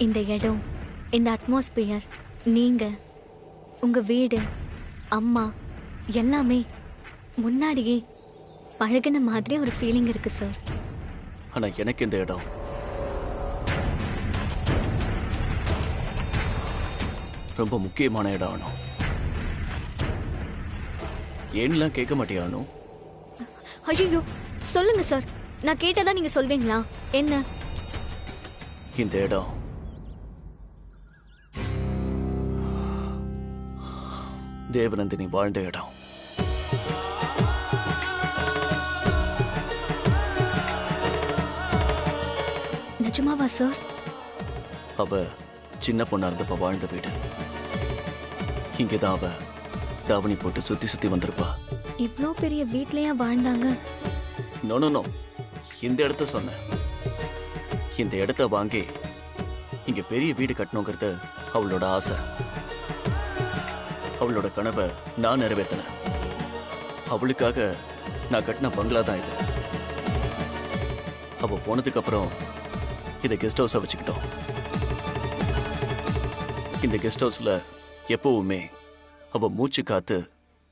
இந்த இடம், இந்த அட்மாஸ்பியர், நீங்க, உங்க வீடு, அம்மா எல்லாமே முன்னாடியே பழகின மாதிரி ஒரு ஃபீலிங் இருக்கு சார். ஆனா எனக்கு இந்த இடம் ரொம்ப முக்கியமான இடம் அனு. ஏன்லாம் கேட்க மாட்டியா அனு? ஐயோ சொல்லுங்க சார், நான் கேட்டதா நீங்க சொல்வீங்களா? என்ன? இந்த இடம் தேவநந்தினி வாழ்ந்த இடம். நிஜமாவா சார்? அவ சின்ன பொண்ணா இருந்தப்ப வாழ்ந்த வீடு. இங்கதான் அவ தாவணி போட்டு சுத்தி சுத்தி வந்திருப்பா. இவ்ளோ பெரிய வீட்லயா வாழ்ந்தாங்க? நோ நோ நோ, இந்த இடத்த சொன்னேன். இந்த இடத்த வாங்கி இங்க பெரிய வீடு கட்டணுங்கிறது அவளோட ஆசை. அவளோட கனவை நான் நிறைவேற்றினேன். அவளுக்காக நான் கட்டின பங்களா தான் இது. அவ போனதுக்கு அப்புறம் இதை கெஸ்ட் ஹவுஸா வச்சுக்கிட்டோம். இந்த கெஸ்ட் ஹவுஸ்ல எப்பவுமே அவ மூச்சு காத்து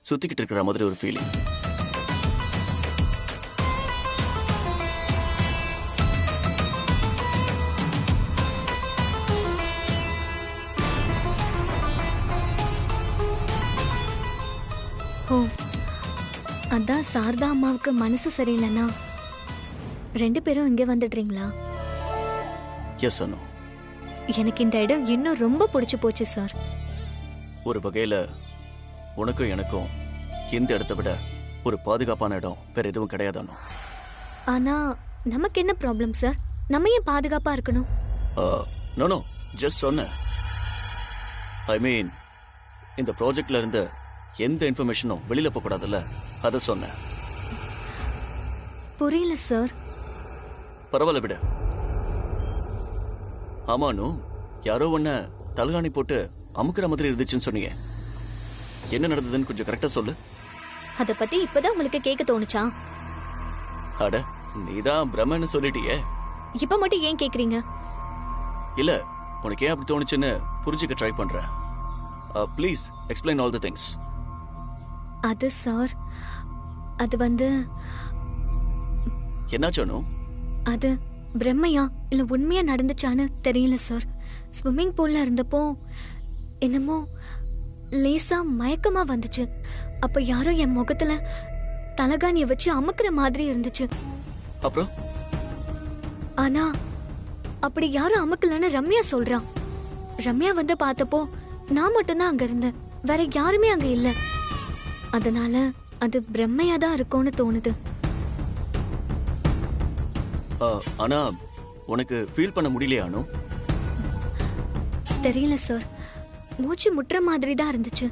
சுத்திக்கிட்டு இருக்கிற மாதிரி ஒரு ஃபீலிங். ஓ, அதான் சாரதா அம்மாவுக்கு மனசு சரியில்லைன்னா 2 பேரும் இங்க வந்துடுறீங்களா? எஸ் அனு. எனக்கு இந்த இடம் இன்னும் ரொம்ப பிடிச்சு போச்சு சார். ஒரு வகையில உனக்கும் எனக்கும் இந்த இடத்தை விட ஒரு பாதுகாப்பான இடம் வேற எதுவும் கிடையாது அனு. ஆனா நமக்கு என்ன ப்ராப்ளம் சார்? நம்ம ஏன் பாதுகாப்பா இருக்கணும்? நோ நோ, ஜஸ்ட் சொன்னேன். ஐ மீன், இந்த ப்ராஜெக்ட்ல இருந்து எந்த இன்ஃபர்மேஷனும் வெளியில போக கூடாதுல்ல, அதை சொன்னேன். புரியல சார். பரவாயில்ல விட. ஆமானு, யாரோ ஒன்ன தலகாணி போட்டு அமுக்குற மாதிரி இருந்துச்சுன்னு சொன்னீங்க. என்ன நடந்ததுன்னு கொஞ்சம் கரெக்டா சொல்லு. அத பத்தி இப்பதான் உங்களுக்கு கேட்க தோணுச்சா? அட, நீதான் பிரம்மன்னு சொல்லிட்டியே. இப்ப மட்டும் ஏன் கேக்குறீங்க? இல்ல, உனக்கு ஏன் அப்படி தோணுச்சுன்னு புரிஞ்சுக்க ட்ரை பண்றேன். Please explain all the things. அது சார், அது வந்து என்னாச்சு? அது பிரம்மையா இல்ல உண்மையா நடந்துச்சான்னு தெரியல சார். ஸ்விம்மிங் பூல்ல இருந்தப்போ என்னமோ லேசா மயக்கமா வந்துச்சு. அப்ப யாரோ என் முகத்துல தலகாணிய வச்சு அமுக்குற மாதிரி இருந்துச்சு. அப்புறம்? ஆனா அப்படி யாரும் அமுக்கலன்னு ரம்யா சொல்றான். ரம்யா வந்து பார்த்தப்போ நான் மட்டும்தான் அங்க இருந்தேன், வேற யாருமே அங்க இல்ல. அதனால அது பிரம்மையா தான் இருக்கும்னு தோணுது. ஆனா உனக்கு ஃபீல் பண்ண முடியலையா அனு? தெரியல சார், மூச்சு முட்டுற மாதிரி தான் இருந்துச்சு.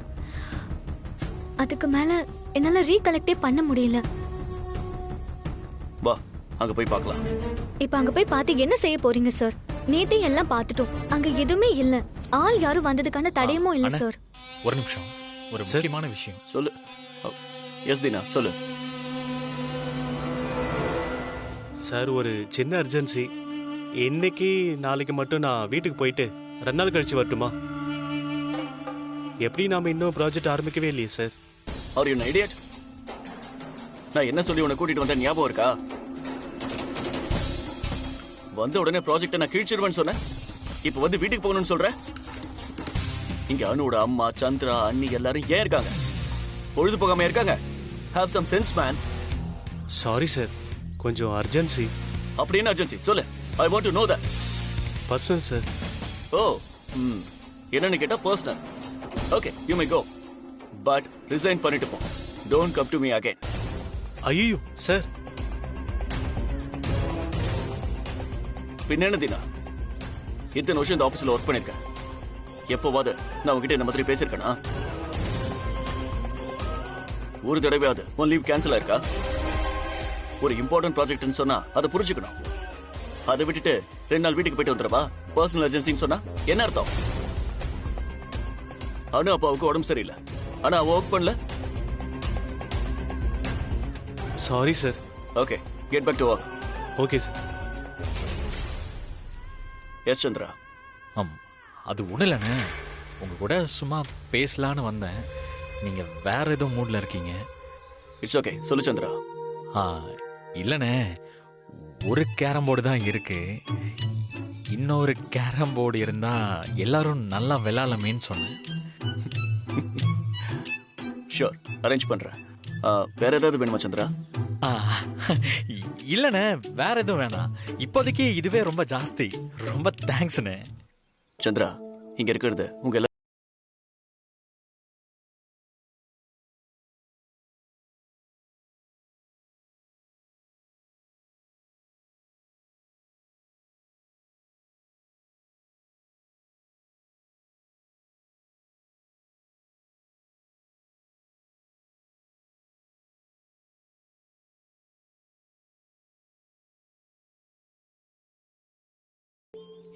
அதுக்கு மேல என்னால ரீகலெக்டே பண்ண முடியல. வா, அங்க போய் பார்க்கலாம். இப்ப அங்க போய் பார்த்து என்ன செய்ய போறீங்க சார்? நேத்தே எல்லாம் பார்த்துட்டோம், அங்க எதுவுமே இல்ல. ஆள் யாரும் வந்ததுக்கான தடயமும் இல்ல சார். ஒரு நிமிஷம், ஒரு முக்கியமான விஷயம். சொல்லு. எஸ் தீனா, சொல்லு. சார், ஒரு சின்ன அர்ஜென்சி. இன்னைக்கு நாளைக்கு மட்டும் நான் வீட்டுக்கு போயிட்டு 2 நாள் கழிச்சு வரட்டுமா? எப்படி நாம இன்னும் ப்ராஜெக்ட் ஆரம்பிக்கவே இல்லையே sir. Are you an idiot? நான் என்ன சொல்லி உன்னை கூட்டிட்டு வந்த ஞாபகம் இருக்கா? வந்த உடனே ப்ராஜெக்ட்டை நான் கீழ்ச்சிருவேன்னு சொன்னேன். இப்போ வந்து வீட்டுக்கு போகணும்னு சொல்றேன். இங்க அனுவோட அம்மா, சந்திரா, அண்ணி எல்லாரும் ஏன் இருக்காங்க? பொழுது போகாம இருக்காங்க? Have some sense, man. Sorry sir, கொஞ்சம் அர்ஜென்சி. அப்படி என்ன அர்ஜென்சி சொல்லு. I want to know that. Personal sir. Oh, என்னன்னு கேட்டா personal. Okay, you may go. But resign பண்ணிட்டு போ. Don't come to me again. ஐயோ சார். பின்ன தினா, இத்தனை வருஷம் இந்த ஆபீஸ்ல ஒர்க் பண்ணிருக்கேன். எப்போவாது நான் உங்ககிட்ட இந்த மாதிரி பேசிருக்கேனா? ஒரு தடவையாவது உன் லீவ் கேன்சல் ஆயிருக்கா? ஒரு இம்பார்ட்டன்ட் ப்ராஜெக்ட்னு சொன்னா அதை புரிஞ்சுக்கணும். அதை விட்டுட்டு 2 நாள் வீட்டுக்கு போயிட்டு வந்துடுவா பர்சனல் அர்ஜென்சின்னு சொன்னா என்ன அர்த்தம்? அனு அப்பாவுக்கு உடம்பு சரியில்லை, ஆனா அவ ஒர்க் பண்ணல. Sorry sir. Okay, get back to work. Okay sir. Yes Chandra, அது ஒன்றும் இல்லைண்ணே, உங்கள் கூட சும்மா பேசலான்னு வந்தேன். நீங்கள் வேற ஏதோ மூடில் இருக்கீங்க. இட்ஸ் ஓகே, சொல்லு சந்திரா. இல்லைண்ணே, ஒரு கேரம் போர்டு தான் இருக்கு. இன்னொரு கேரம் போர்டு இருந்தால் எல்லாரும் நல்லா விளையாடலாமேன்னு சொன்னேன். ஷூர், அரேஞ்ச் பண்ணுறேன். வேற ஏதாவது வேணுமா சந்திரா? இல்லைண்ணே, வேற எதுவும் வேணாம். இப்போதைக்கு இதுவே ரொம்ப ஜாஸ்தி. ரொம்ப தேங்க்ஸ்ண்ணே. சந்திரா, இங்க இருக்கிறது உங்க எல்லா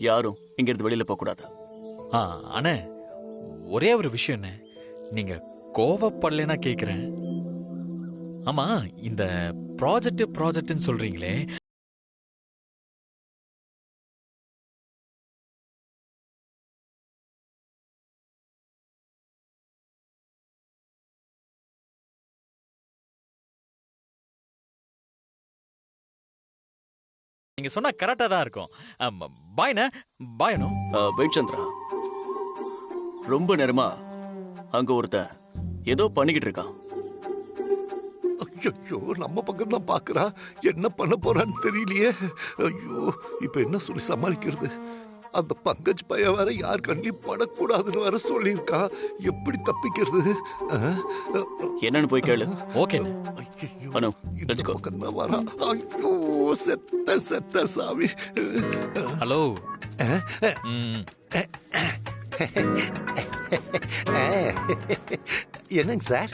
யாரும் இங்க இருந்து வெளியில போக கூடாது. அண்ணே, ஒரே ஒரு விஷயம் என்ன, நீங்க கோவப்படலைன்னா கேக்குறேன். ஆமா, இந்த ப்ராஜெக்ட்னு சொல்றீங்களே, நீங்க சொன்னா கரெக்டா தான் இருக்கும். பாய்ண்ணே, பாய்னோ. வெயிட் சந்திரா, ரொம்ப நேரமா அங்க ஒருத்தன் ஏதோ பண்ணிக்கிட்டு இருக்கான். ஐயோ, நம்ம பக்கம் தான் பாக்குறா. என்ன பண்ண போறான்னு தெரியலையே. ஐயோ, இப்ப என்ன சொல்லி சமாளிக்கிறது? அந்த பங்கஜ் பைய வேற யார் கண்டி படக்கூடாதுன்னு வேற சொல்லியிருக்கான். எப்படி தப்பிக்கிறது? என்னன்னு போய் கேளு. ஓகேண்ணே. ஐயோ, அனு, இந்த let's go. பக்கம் தான் வரா. ஐயோ, செத்த சாமி. ஹலோ. ம். என்னங்க சார்?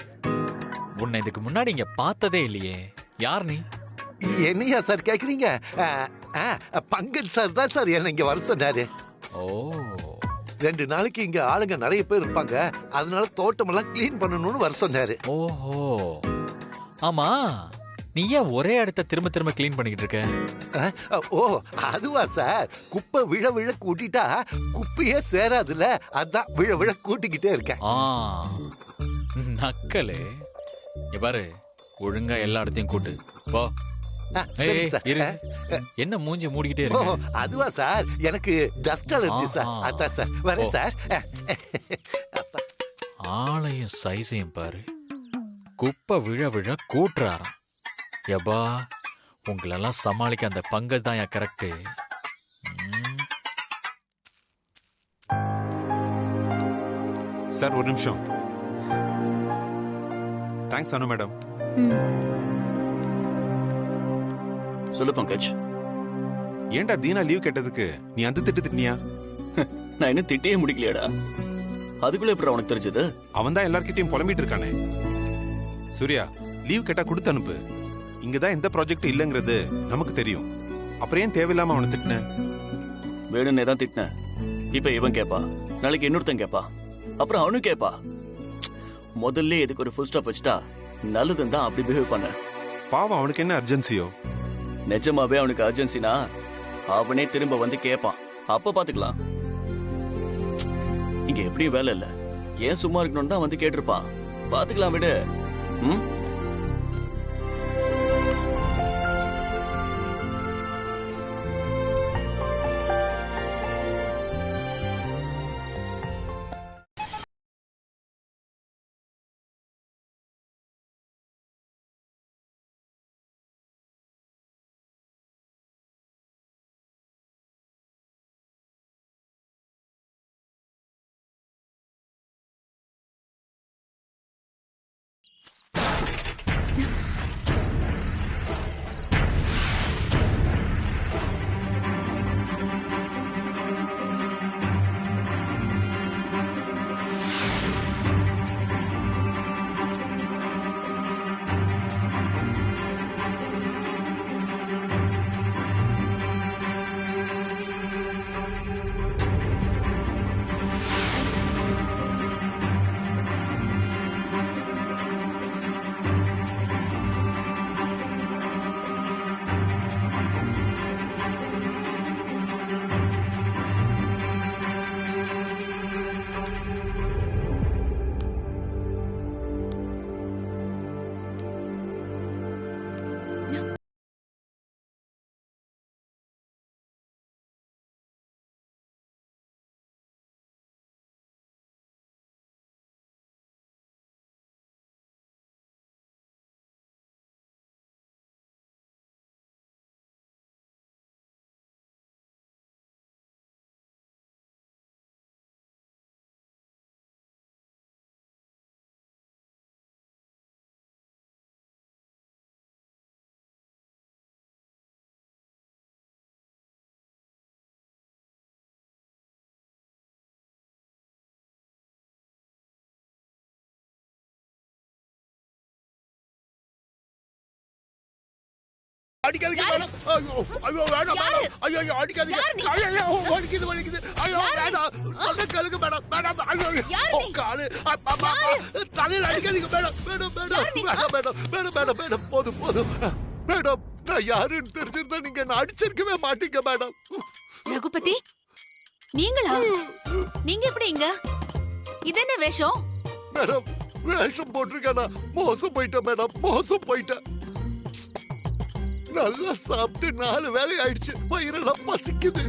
உன்னை இதுக்கு முன்னாடி இங்க பார்த்ததே இல்லையே. யார் நீ? என்னையா சார் கேக்குறீங்க? பங்கஜ் சார் தான் சார் என்ன இங்க வர சொன்னாரு. ஓ, 2 நாளைக்கு இங்க ஆளுங்க நிறைய பேர் இருப்பாங்க, அதனால தோட்டமெல்லாம் கிளீன் பண்ணணும்னு வர சொன்னாரு. ஓஹோ. ஆமா, நீ ஏன் ஒரே இடத்த திரும்ப திரும்ப கிளீன் பண்ணிக்கிட்டு இருக்க? ஓ, அதுவா சார்? குப்பை விழ கூட்டிட்டா குப்பையே சேராதுல, அதான் விழ கூட்டிக்கிட்டே இருக்கேன். நக்கலே. இங்க பாரு, ஒழுங்கா எல்லா இடத்தையும் கூட்டு போ. சரி சார். இரு. என்ன மூஞ்சி மூடிக்கிட்டே ஓ, இருக்க? அதுவா சார், எனக்கு டஸ்ட் அலர்ஜி சார், அதான் சார். வரேன் சார். ஆளையும் சைஸையும் பாரு, குப்பை விழ கூட்டுறாராம். யப்பா, உங்களெல்லாம் சமாளிக்க அந்த பங்கல் தான் கரெக்டு. சார், ஒரு நிமிஷம். தேங்க்ஸ் அனு மேடம். சொல்லு பங்கஜ். ஏன்டா தீனா லீவ் கேட்டதுக்கு நீ அந்த திட்டியா? நான் இன்னும் திட்டியே முடிக்கலையாடா. அதுக்குள்ள எப்படி உனக்கு தெரிஞ்சது? அவன் தான் எல்லார்கிட்டயும் புலம்பிட்டு இருக்கானே. சூர்யா, லீவ் கேட்டா கொடுத்து அனுப்பு. இங்கதான் எந்த ப்ராஜெக்ட் இல்லங்கிறது நமக்கு தெரியும். அப்புறம் ஏன் தேவையில்லாம அவனை திட்டின? வேணும்னே தான் திட்டின. இப்ப இவன் கேப்பா, நாளைக்கு இன்னொருத்தன் கேப்பா, அப்புறம் அவனும் கேப்பா. முதல்ல எதுக்கு ஒரு ஃபுல் ஸ்டாப் வச்சுட்டா நல்லதுன்னு தான் அப்படி பிஹேவ் பண்ண. பாவம், அவனுக்கு என்ன அர்ஜென்சியோ? நிஜமாவே அவனுக்கு அர்ஜென்சினா அவனே திரும்ப வந்து கேட்பான். அப்ப பாத்துக்கலாம். இங்க எப்படியும் வேலை இல்ல, ஏன் சும்மா இருக்கணும்னு தான் வந்து கேட்டிருப்பான். பாத்துக்கலாம், விடு. ம். அடிக்காதீங்க மேடம். ஐயோ ஐயோ வேணாம் மேடம். ஐயோ ஐயோ அடிக்காதீங்க. ஐயோ வலிக்குது வலிக்குது. ஐயோ வேணாம். சொன்ன கேளுங்க மேடம். மேடம் ஐயோ காலு அம்மா தலையில அடிக்காதீங்க madam. Madam madam madam madam madam madam போதும் போதும். மேடம் நான் யாருன்னு தெரிஞ்சிருந்தா நீங்க என்ன அடிச்சிருக்கவே மாட்டீங்க மேடம். ரகுபதி நீங்களா? நீங்க எப்படி இங்க? இது என்ன வேஷம்? மேடம் வேஷம் போட்டிருக்கேனா? மோசம் போயிட்டேன் மேடம், மோசம் போயிட்டேன். நல்லா சாப்பிட்டு 4 வேலை ஆயிடுச்சு, வயிறெல்லாம் பசிக்குது.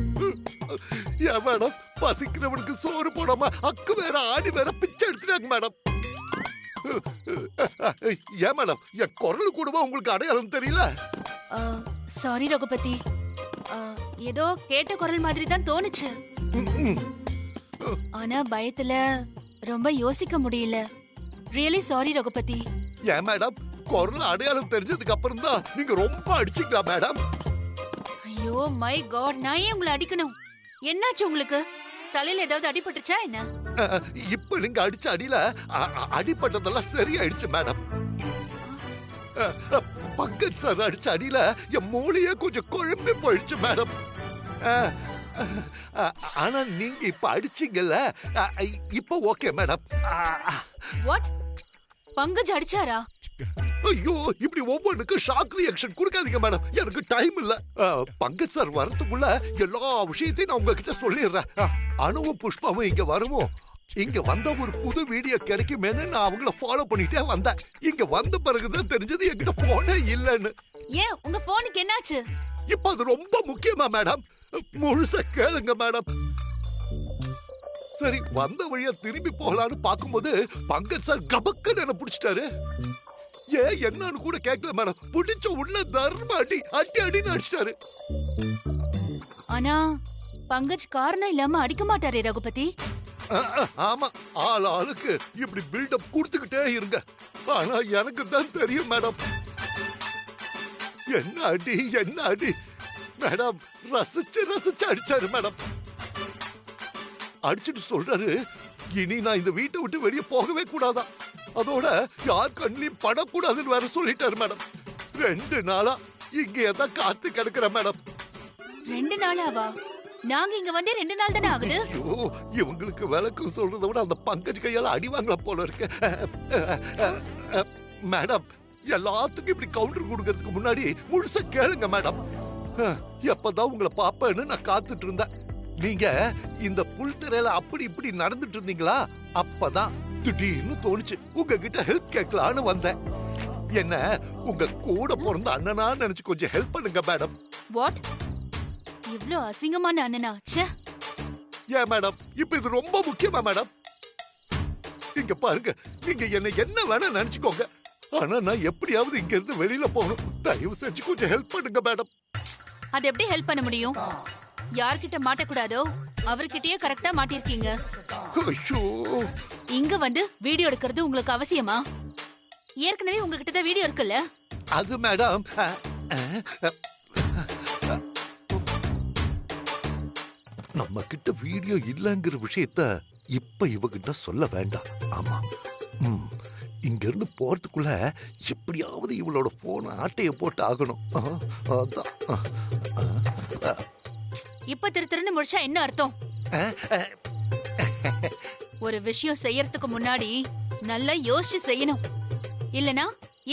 ஏன் மேடம் பசிக்கிறவனுக்கு சோறு போடாம அக்கு வேற ஆடி வேற பிச்சை எடுத்துட்டாங்க மேடம். ஏன் மேடம் என் குரல் கூடவா உங்களுக்கு அடையாளம் தெரியல? சாரி ரகுபதி, ஏதோ கேட்ட குரல் மாதிரி தான் தோணுச்சு. ஆனா பயத்துல ரொம்ப யோசிக்க முடியல. Really sorry Raghupathi. ஏன் மேடம் குரல் அடையாளம் தெரிஞ்சதுக்கு அப்புறம் தான் நீங்க ரொம்ப அடிச்சீங்களா மேடம்? ஐயோ மை காட், நான் ஏன் உங்களை அடிக்கணும்? என்னாச்சு உங்களுக்கு? தலையில ஏதாவது அடிபட்டுச்சா என்ன? இப்ப நீங்க அடிச்ச அடியில அடிபட்டதெல்லாம் சரியாயிடுச்சு மேடம். பங்கஜ் சார் அடிச்ச அடியில என் மூளையே கொஞ்சம் குழம்பி போயிடுச்சு மேடம். ஆனா நீங்க இப்ப அடிச்சீங்கல்ல, இப்ப ஓகே மேடம். வாட்? பங்கஜ் அடிச்சாரா? ஐயோ இப்படி ஒவ்வொன்றுக்கும் ஷாக் ரியாக்ஷன் கொடுக்காதீங்க மேடம், எனக்கு டைம் இல்ல. பங்கஜ் சார் வரதுக்குள்ள எல்லா விஷயத்தையும் நான் உங்ககிட்ட சொல்லிடுறேன். அனுவும் புஷ்பாவும் இங்க வருவோம். இங்க வந்த ஒரு புது வீடியோ கிடைக்குமேன்னு நான் அவங்கள ஃபாலோ பண்ணிட்டே வந்தேன். இங்க வந்த பிறகுதான் தெரிஞ்சது என்கிட்ட போனே இல்லைன்னு. ஏன் உங்க போனுக்கு என்னாச்சு? இப்ப அது ரொம்ப முக்கியமா மேடம், முழுசா கேளுங்க மேடம். சரி வந்த வழியா திரும்பி போகலான்னு பாக்கும்போது பங்கஜ் சார் கபக்குன்னு என்ன பிடிச்சிட்டாரு. ஏன் என்னன்னு கூட கேட்கல மேடம், பிடிச்ச உள்ள தர்ம அடி அடி அடின்னு அடிச்சிட்டாரு. ஆனா பங்கஜ் காரணம் இல்லாம அடிக்க மாட்டாரே ரகுபதி. ஆமா, ஆள் ஆளுக்கு இப்படி பில்டப் கொடுத்துக்கிட்டே இருங்க. ஆனா எனக்கு தான் தெரியும் மேடம். என்ன அடி என்ன அடி மேடம், ரசிச்சு ரசிச்சு அடிச்சாரு மேடம். அடிச்சுட்டு சொல்றாரு, இனி நான் இந்த வீட்டை விட்டு வெளியே போகவே கூடாதான், அதோட யார் கண்ணிலையும் படக்கூடாதுன்னு வேற சொல்லிட்டாரு மேடம். 2 நாளா இங்கே தான் காத்து கிடக்குற மேடம். 2 நாளாவா? நாங்க இங்க வந்து 2 நாள் தானே ஆகுது. ஐயோ இவங்களுக்கு விளக்கம் சொல்றதை விட அந்த பங்கஜ் கையால அடி வாங்கல போல இருக்கு. மேடம் எல்லாத்துக்கும் இப்படி கவுண்டர் கொடுக்கறதுக்கு முன்னாடி முழுசா கேளுங்க மேடம். எப்பதான் உங்களை பாப்பேன்னு நான் காத்துட்டு இருந்தேன். நீங்க இந்த புல்தரையில அப்படி இப்படி நடந்துட்டு இருந்தீங்களா, அப்பதான் திடீர்னு தோணுச்சு உங்ககிட்ட ஹெல்ப் கேட்கலான்னு வந்தேன். என்ன உங்க கூட பிறந்த அண்ணனா நினைச்சு கொஞ்சம் ஹெல்ப் பண்ணுங்க மேடம். வாட்? இவ்ளோ அசிங்கமான அண்ணனா? ச்சே. ஏன் மேடம் இப்ப இது ரொம்ப முக்கியமா மேடம்? இங்க பாருங்க, நீங்க என்ன வேணா நினைச்சுக்கோங்க, ஆனா நான் எப்படியாவது இங்க இருந்து வெளியில போகணும். தயவு செஞ்சு கொஞ்சம் ஹெல்ப் பண்ணுங்க மேடம். அது எப்படி ஹெல்ப் பண்ண முடியும்? யார்கிட்ட மாட்டக்கூடாதோ அவர்கிட்டயே கரெக்டா மாட்டிருக்கீங்க. ஐயோ இங்க வந்து வீடியோ எடுக்கிறது உங்களுக்கு அவசியமா? ஏற்கனவே உங்ககிட்ட தான் வீடியோ இருக்குல்ல. அது மேடம் நம்ம கிட்ட வீடியோ இல்லங்கிற விஷயத்த இப்ப இவகிட்ட சொல்ல வேண்டாம். ஆமா, இங்க இருந்து போறதுக்குள்ள எப்படியாவது இவளோட போன ஆட்டைய போட்டு ஆகணும். அதான் இப்ப திருன்னு முடிச்சா என்ன அர்த்தம்? ஒரு விஷயம் செய்யறதுக்கு முன்னாடி நல்லா யோசிச்சு செய்யணும், இல்லனா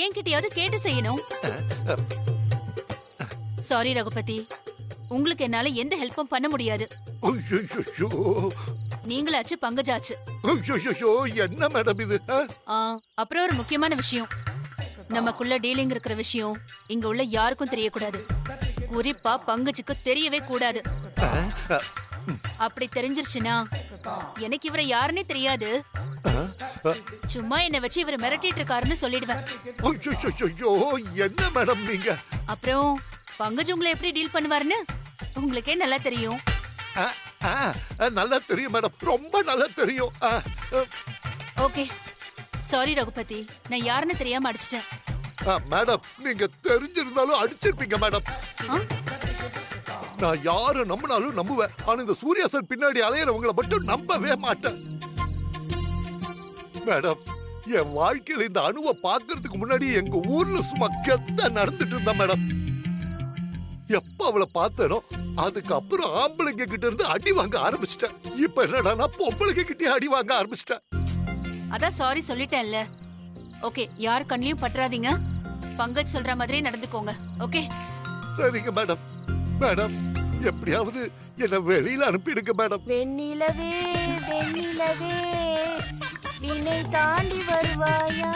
என்கிட்டயாவது கேட்டு செய்யணும். சாரி ரகுபதி, உங்களுக்கு என்னால எந்த ஹெல்ப்பும் பண்ண முடியாது. நீங்களாச்சு பங்கஜாச்சு. என்ன மேடம் இது? அப்புறம் ஒரு முக்கியமான விஷயம், நமக்குள்ள டீலிங் இருக்கிற விஷயம் இங்க உள்ள யாருக்கும் தெரியக்கூடாது. குறிப்பா பங்கஜுக்கு தெரியவே கூடாது. அப்படி தெரிஞ்சிருச்சுன்னா எனக்கு இவரை யாருன்னே தெரியாது, சும்மா என்ன வச்சு இவரை மிரட்டிட்டு இருக்காருன்னு சொல்லிடுவேன். என்ன மேடம் நீங்க? அப்புறம் பங்கஜ் உங்களை எப்படி டீல் பண்ணுவாருன்னு உங்களுக்கே நல்லா தெரியும். நல்லா தெரியும் மேடம், ரொம்ப நல்லா தெரியும். ஓகே சாரி ரகுபதி, நான் யாருன்னு தெரியாம அடிச்சிட்டேன். மேடம் நீங்க தெரிஞ்சிருந்தாலும் அடிச்சிருப்பீங்க மேடம். நான் யாரை நம்பினாலும் நம்புவேன், ஆனா இந்த சூர்யா சார் பின்னாடி அலையறவங்களை மட்டும் நம்பவே மாட்டேன். மேடம் என் வாழ்க்கையில இந்த அணுவை பாக்குறதுக்கு முன்னாடி எங்க ஊர்ல சும்மா கெத்த நடந்துட்டு இருந்தா மேடம். எப்ப அவளை பார்த்தனோ அதுக்கப்புறம் ஆம்பளைங்க கிட்ட இருந்து அடி வாங்க ஆரம்பிச்சிட்டேன். இப்ப என்னடா பொம்பளைங்க கிட்டே அடி வாங்க ஆரம்பிச்சிட்டேன். அதான் சாரி சொல்லிட்டேன்ல. ஓகே, யார் கண்ணிலையும் பற்றாதீங்க. பங்கஜ் சொல்ற மாதிரியே நடந்துக்கோங்க. ஓகே சரிங்க மேடம். மேடம் எப்படியாவது என்ன வெளியில அனுப்பிடுங்க மேடம். வெண்ணிலவே வெண்ணிலவே வினை தாண்டி வருவாயா?